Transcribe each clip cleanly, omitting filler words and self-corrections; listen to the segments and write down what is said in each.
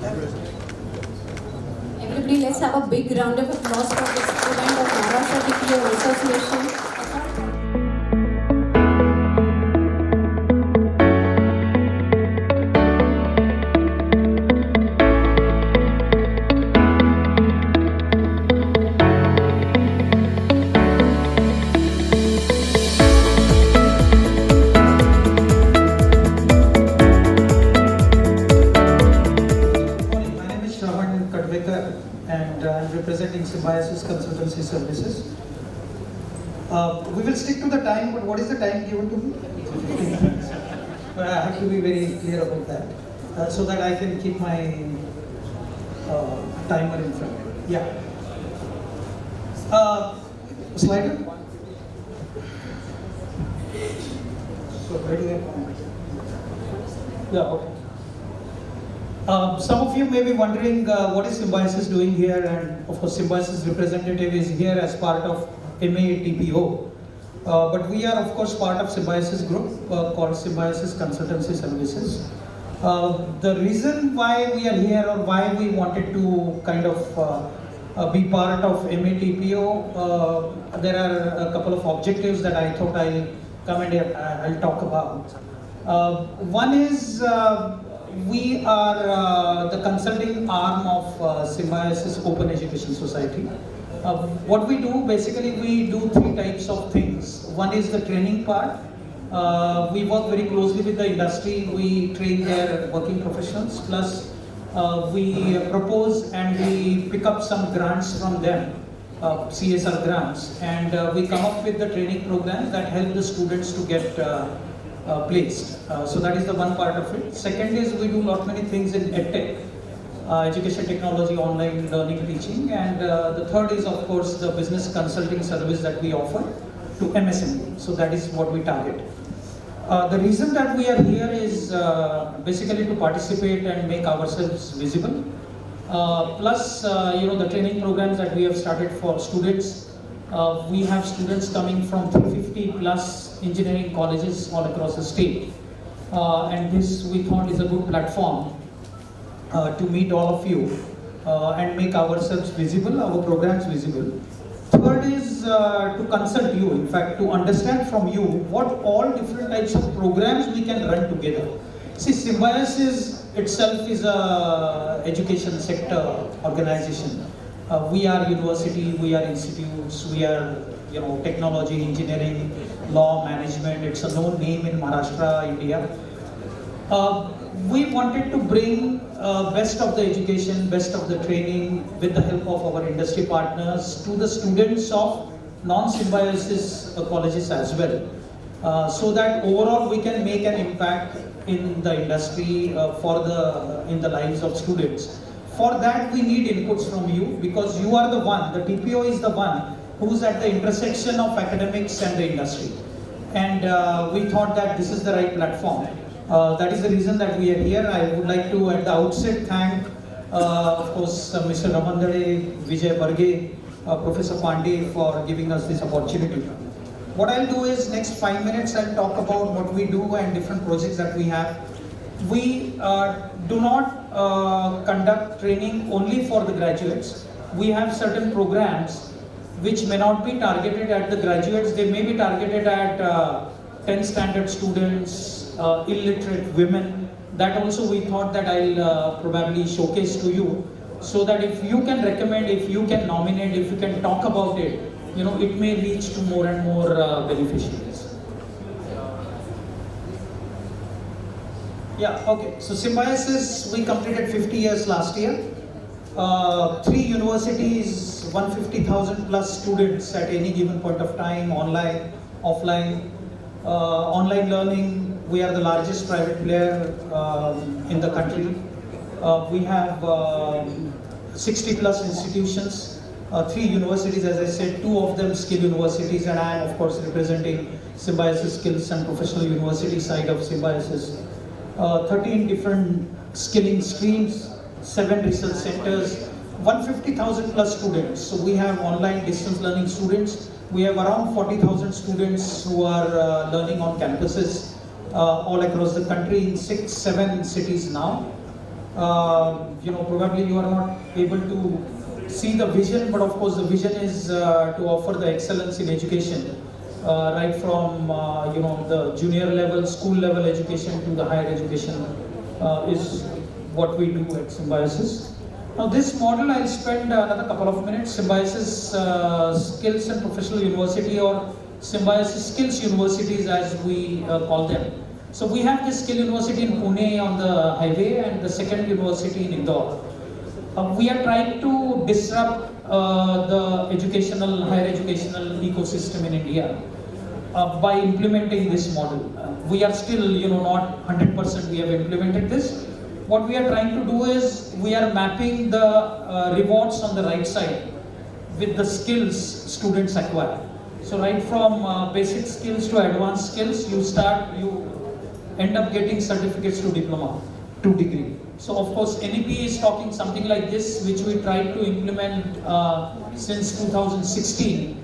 Everybody, let's have a big round of applause for this event of Maharashtra TPO Association. And I'm representing Symbiosis Consultancy Services. We will stick to the time, but what is the time given to me? 15 minutes. But I have to be very clear about that, so that I can keep my timer in front. Yeah. Slider? So where do I come? Yeah, okay. Some of you may be wondering what is Symbiosis doing here, and of course Symbiosis representative is here as part of MaTPO. But we are of course part of Symbiosis group called Symbiosis Consultancy Services. The reason why we are here, or why we wanted to kind of be part of MaTPO, there are a couple of objectives that I thought I'll come and I'll talk about. One is we are the consulting arm of Symbiosis Open Education Society. What we do, basically we do three types of things. One is the training part. We work very closely with the industry. We train their working professionals, plus we propose and we pick up some grants from them, CSR grants, and we come up with the training programs that help the students to get placed. So that is the one part of it. Second is we do lot many things in EdTech, education technology, online learning, teaching, and the third is of course the business consulting service that we offer to MSME. So that is what we target. The reason that we are here is basically to participate and make ourselves visible. Plus, the training programs that we have started for students. We have students coming from 350 plus engineering colleges all across the state. And this we thought is a good platform to meet all of you and make ourselves visible, our programs visible. Third is to consult you, in fact, to understand from you what all different types of programs we can run together. See, Symbiosis itself is a education sector organization. We are university, we are institutes, we are technology, engineering, law, management. It's a known name in Maharashtra, India. We wanted to bring best of the education, best of the training with the help of our industry partners to the students of non-Symbiosis colleges as well. So that overall we can make an impact in the industry in the lives of students. For that we need inputs from you, because you are the one, the TPO is the one who's at the intersection of academics and the industry. And we thought that this is the right platform. That is the reason that we are here. I would like to at the outset thank of course Mr. Rawandale, Vijay Barge, Professor Pandey for giving us this opportunity. What I'll do is next 5 minutes I'll talk about what we do and different projects that we have. We do not conduct training only for the graduates. We have certain programs which may not be targeted at the graduates. They may be targeted at 10th standard students, illiterate women. That also we thought that I'll probably showcase to you, so that if you can recommend, if you can nominate, if you can talk about it, it may reach to more and more beneficiaries. Yeah, okay. So Symbiosis, we completed 50 years last year. 3 universities, 150,000 plus students at any given point of time, online, offline. Online learning, we are the largest private player in the country. We have 60 plus institutions, 3 universities, as I said, 2 of them skill universities, and I am of course representing Symbiosis Skills and Professional University side of Symbiosis. 13 different skilling streams, 7 research centers, 150,000 plus students. So we have online distance learning students. We have around 40,000 students who are learning on campuses all across the country in 6-7 cities now. Probably you are not able to see the vision, but of course the vision is to offer the excellence in education, right from the junior level, school level education to the higher education is what we do at Symbiosis. Now this model, I'll spend another couple of minutes. Symbiosis Skills and Professional University, or Symbiosis Skills Universities as we call them. So we have this skill university in Pune on the highway and the second university in Indore. We are trying to disrupt the higher educational ecosystem in India by implementing this model. We are still, not 100% we have implemented this. What we are trying to do is we are mapping the rewards on the right side with the skills students acquire. So right from basic skills to advanced skills, you end up getting certificates to diploma, to degree. So of course NEP is talking something like this, which we tried to implement since 2016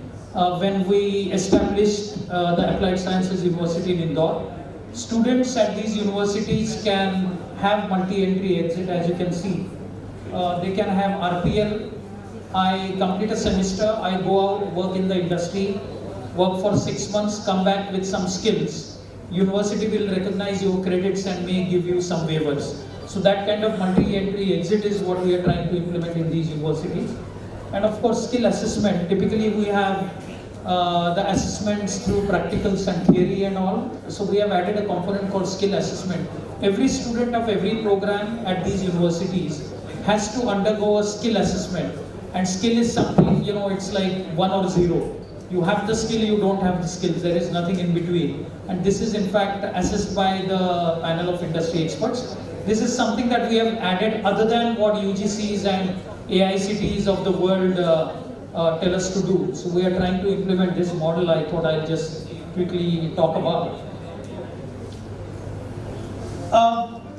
when we established the Applied Sciences University in Indore. Students at these universities can have multi-entry exit, as you can see. They can have RPL. I complete a semester, I go out, work in the industry, work for 6 months, come back with some skills. University will recognize your credits and may give you some waivers. So that kind of multi-entry exit is what we are trying to implement in these universities. And of course, skill assessment. Typically we have the assessments through practicals and theory and all. So we have added a component called skill assessment. Every student of every program at these universities has to undergo a skill assessment. And skill is something, it's like 1 or 0. You have the skill, you don't have the skills. There is nothing in between. And this is in fact assessed by the panel of industry experts. This is something that we have added other than what UGCs and AICTs of the world tell us to do. So we are trying to implement this model. I thought I'll just quickly talk about.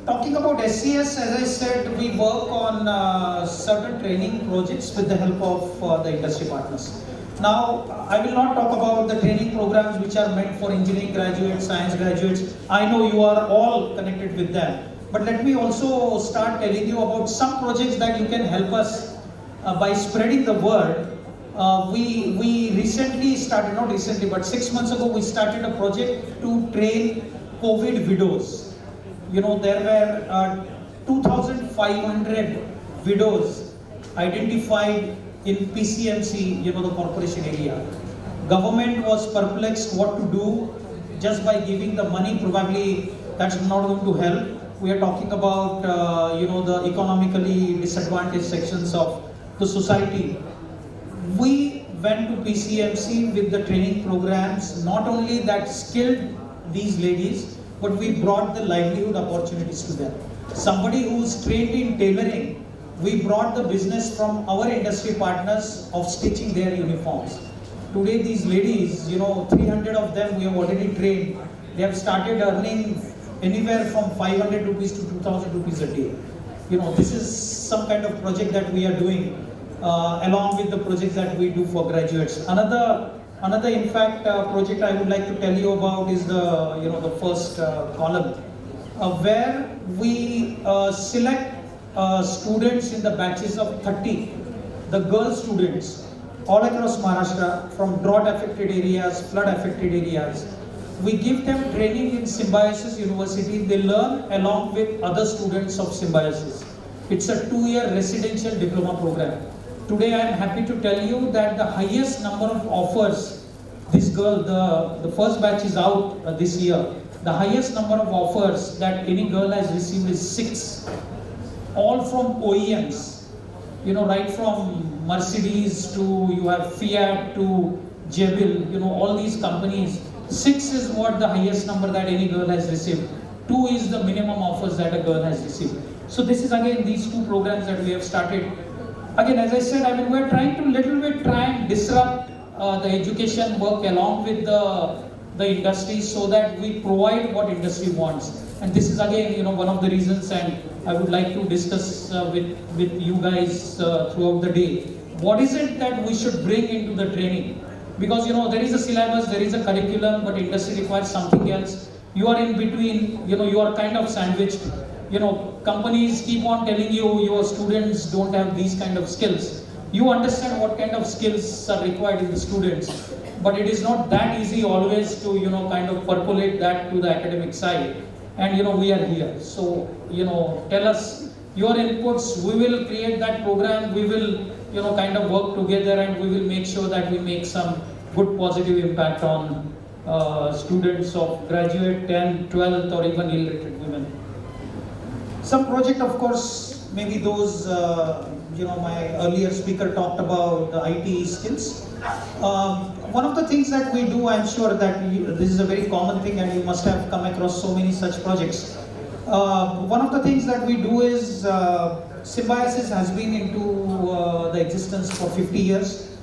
Talking about SCS, as I said, we work on certain training projects with the help of the industry partners. Now, I will not talk about the training programs which are meant for engineering graduates, science graduates. I know you are all connected with them. But let me also start telling you about some projects that you can help us by spreading the word. We recently started, not recently, but 6 months ago, we started a project to train COVID widows. There were 2,500 widows identified in PCMC, the corporation area. Government was perplexed what to do. Just by giving the money, probably that's not going to help. We are talking about, the economically disadvantaged sections of the society. We went to PCMC with the training programs, not only that skilled these ladies, but we brought the livelihood opportunities to them. Somebody who's trained in tailoring, we brought the business from our industry partners of stitching their uniforms. Today these ladies, 300 of them we have already trained. They have started earning anywhere from 500 rupees to 2,000 rupees a day. This is some kind of project that we are doing along with the projects that we do for graduates. Another in fact project I would like to tell you about is the first column where we select students in the batches of 30, the girl students all across Maharashtra from drought affected areas, flood affected areas. We give them training in Symbiosis University. They learn along with other students of Symbiosis. It's a 2-year residential diploma program. Today I am happy to tell you that the highest number of offers, this girl, the first batch is out this year. The highest number of offers that any girl has received is 6. All from OEMs, right from Mercedes to you have Fiat to Jabil, all these companies. 6 is what the highest number that any girl has received. 2 is the minimum offers that a girl has received. So this is again these 2 programs that we have started. Again, as I said, we're trying to try and disrupt the education work along with the industry so that we provide what industry wants. And this is again, one of the reasons, and I would like to discuss with you guys throughout the day. What is it that we should bring into the training? Because there is a syllabus, there is a curriculum, but industry requires something else. You are in between, you are kind of sandwiched. companies keep on telling you your students don't have these kind of skills. You understand what kind of skills are required in the students, but it is not that easy always to kind of percolate that to the academic side. And we are here. So tell us your inputs. We will create that program. We will kind of work together, and we will make sure that we make some good positive impact on students of graduate, 10th, 12th, or even illiterate women. Some project, of course, maybe those my earlier speaker talked about the IT skills. One of the things that we do, I'm sure that this is a very common thing, and you must have come across so many such projects. One of the things that we do is Symbiosis has been into the existence for 50 years.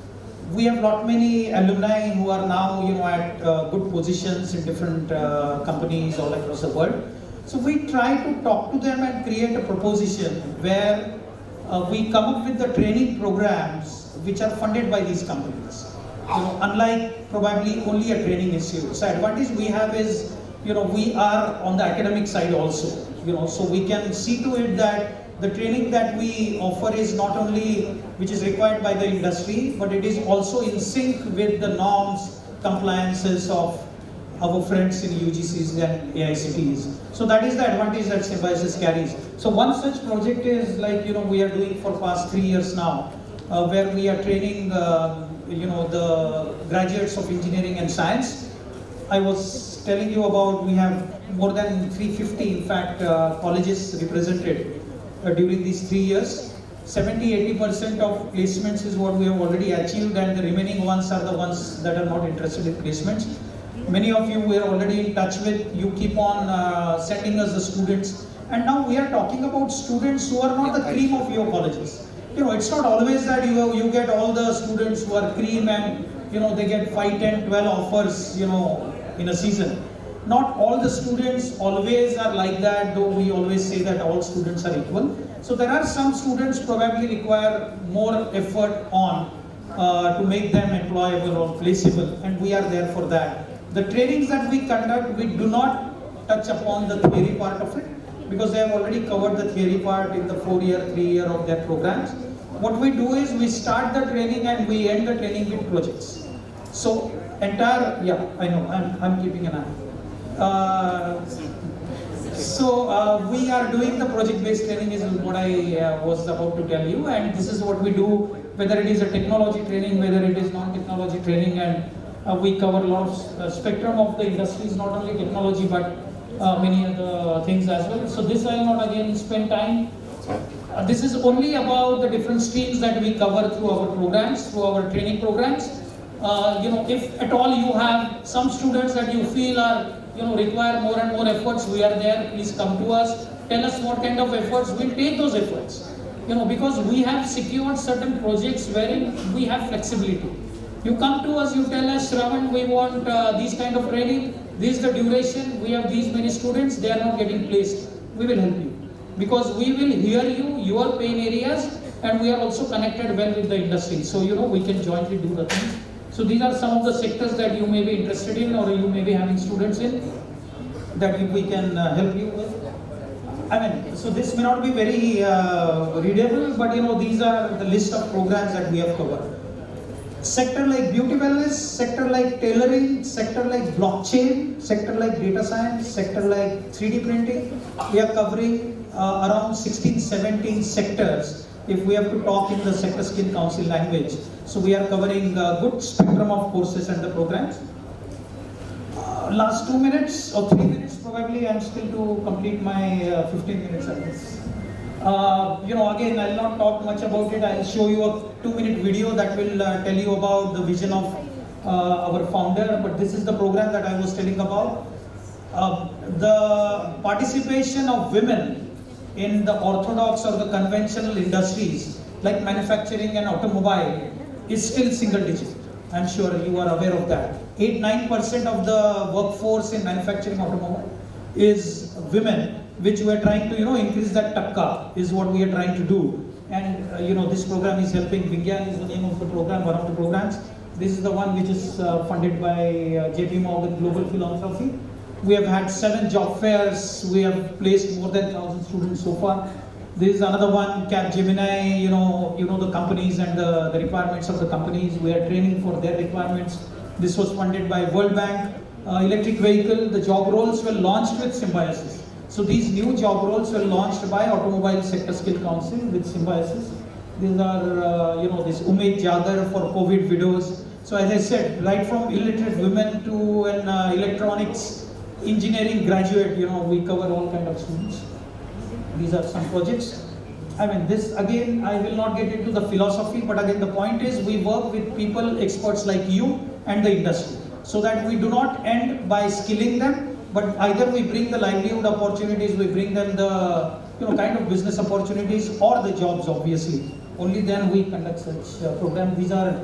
We have lot many alumni who are now at good positions in different companies all across the world. So we try to talk to them and create a proposition where we come up with the training programs which are funded by these companies. Unlike probably only a training institute. So advantage we have is we are on the academic side also. So we can see to it that the training that we offer is not only which is required by the industry, but it is also in sync with the norms, compliances of our friends in UGCs and AICTs. So that is the advantage that Symbiosis carries. So one such project is like we are doing for past 3 years now, where we are training the graduates of engineering and science. I was telling you about we have more than 350 in fact colleges represented during these 3 years. 70-80% of placements is what we have already achieved, and the remaining ones are the ones that are not interested in placements. Many of you we are already in touch with. You keep on sending us the students, and now we are talking about students who are not the cream of your colleges. It's not always that you get all the students who are cream and they get 5, 10, 12 offers in a season. Not all the students always are like that, though we always say that all students are equal. So there are some students probably require more effort on to make them employable or placeable, and we are there for that. The trainings that we conduct, we do not touch upon the theory part of it, because they have already covered the theory part in the 4-year, 3-year of their programs. What we do is we start the training and we end the training with projects. So entire, yeah, I know, I'm keeping an eye. We are doing the project-based training is what I was about to tell you, and this is what we do, whether it is a technology training, whether it is non-technology training, and we cover a lot of spectrum of the industries, not only technology but many other things as well. So this I will not again spend time. This is only about the different streams that we cover through our programs, through our training programs. If at all you have some students that you feel are require more and more efforts, we are there. Please come to us. Tell us what kind of efforts. We'll take those efforts. Because we have secured certain projects wherein we have flexibility. You come to us, you tell us, Shravan, we want these kind of training. This is the duration. We have these many students. They are not getting placed. We will help you. Because we will hear you, your pain areas, and we are also connected well with the industry. So, we can jointly do the things. So these are some of the sectors that you may be interested in, or you may be having students in, that we can help you with. So this may not be very readable, but these are the list of programs that we have covered. Sector like beauty wellness, sector like tailoring, sector like blockchain, sector like data science, sector like 3D printing. We are covering around 16-17 sectors if we have to talk in the sector skill council language. So we are covering a good spectrum of courses and the programs. Last 2 minutes or 3 minutes probably, I'm still to complete my 15 minutes at this. Again, I'll not talk much about it. I'll show you a 2-minute video that will tell you about the vision of our founder. But this is the program that I was telling about. The participation of women in the orthodox or the conventional industries like manufacturing and automobile is still single digit. I'm sure you are aware of that. 8-9% of the workforce in manufacturing automobile is women, which we are trying to increase that takka is what we are trying to do. And this program is helping. Vigyan is the name of the program, one of the programs. This is the one which is funded by JP Morgan Global Philanthropy. We have had 7 job fairs. We have placed more than 1,000 students so far. This is another one, Capgemini, you know the companies and the requirements of the companies. We are training for their requirements. This was funded by World Bank. Electric vehicle, the job roles were launched with Symbiosis. So these new job roles were launched by Automobile Sector Skill Council with Symbiosis. These are, this Umeed Jagar for COVID widows. So as I said, right from illiterate women to an electronics engineering graduate, we cover all kind of students. These are some projects. I mean, this again, I will not get into the philosophy, but again, the point is we work with people, experts like you and the industry, so that we do not end by skilling them, but either we bring the livelihood opportunities, we bring them the kind of business opportunities or the jobs, obviously. Only then we conduct such programs. These are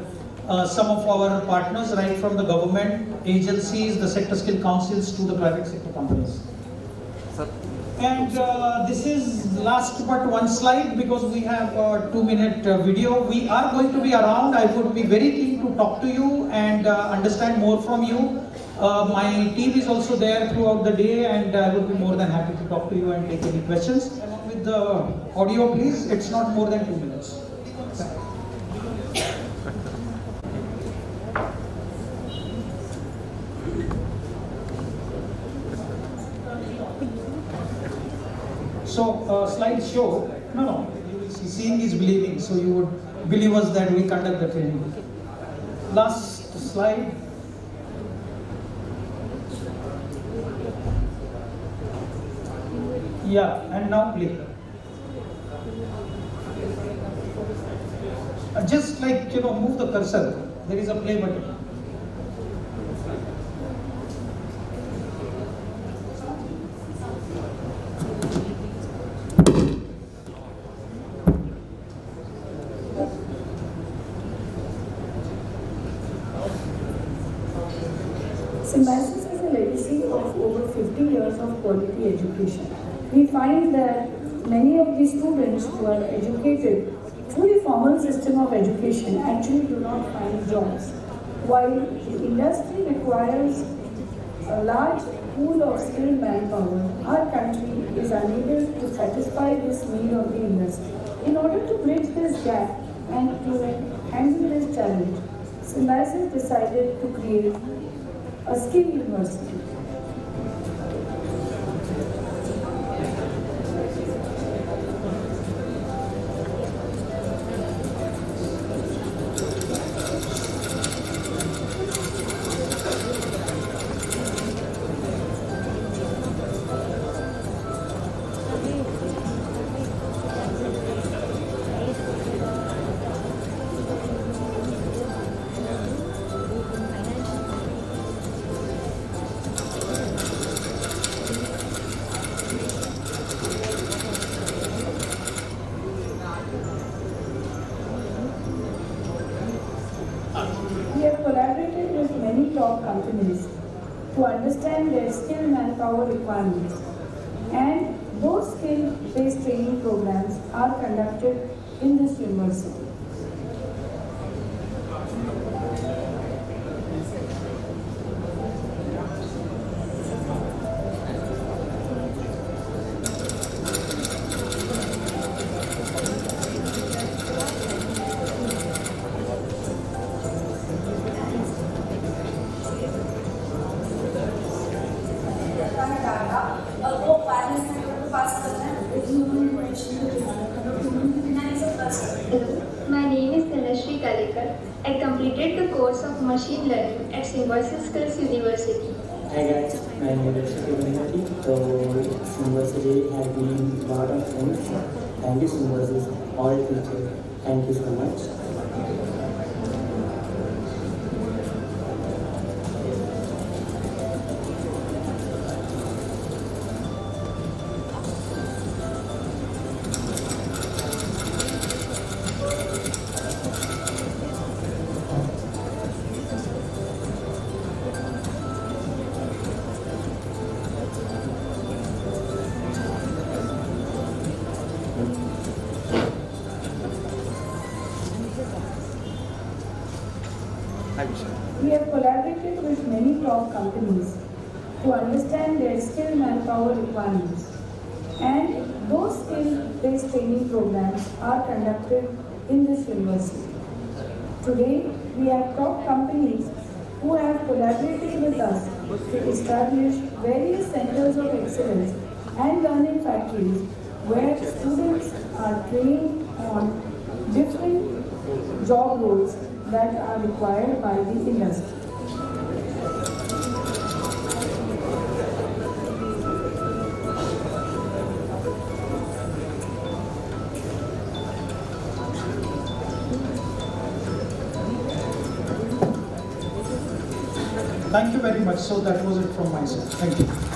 some of our partners, right from the government agencies, the sector skill councils to the private sector companies. And this is last but one slide, because we have a 2-minute video. We are going to be around. I would be very keen to talk to you and understand more from you. My team is also there throughout the day, and I would be more than happy to talk to you and take any questions. Along with the audio, please. It's not more than 2 minutes. So, slideshow, you will see, seeing is believing, so you would believe us that we conduct the training. Last slide. Yeah, and now play. Just like, move the cursor, there is a play button. Symbiosis is a legacy of over 50 years of quality education. We find that many of the students who are educated through the formal system of education actually do not find jobs. While the industry requires a large pool of skilled manpower, our country is unable to satisfy this need of the industry. In order to bridge this gap and to handle this challenge, Symbiosis decided to create a skill university. Companies to understand their skilled manpower requirements, and those skill-based training programs are conducted in this university. I completed the course of machine learning at Symbiosis Skills University. Hi guys, my name is Shri. So Symbiosis has been a lot of things. Thank you Symbiosis, all teachers. Thank you so much. We have collaborated with many top companies to understand their skilled manpower requirements. And those skill-based training programs are conducted in this university. Today, we have top companies who have collaborated with us to establish various centers of excellence and learning factories where students are trained on different job roles that are required by the industry. Thank you very much. So that was it from my side. Thank you.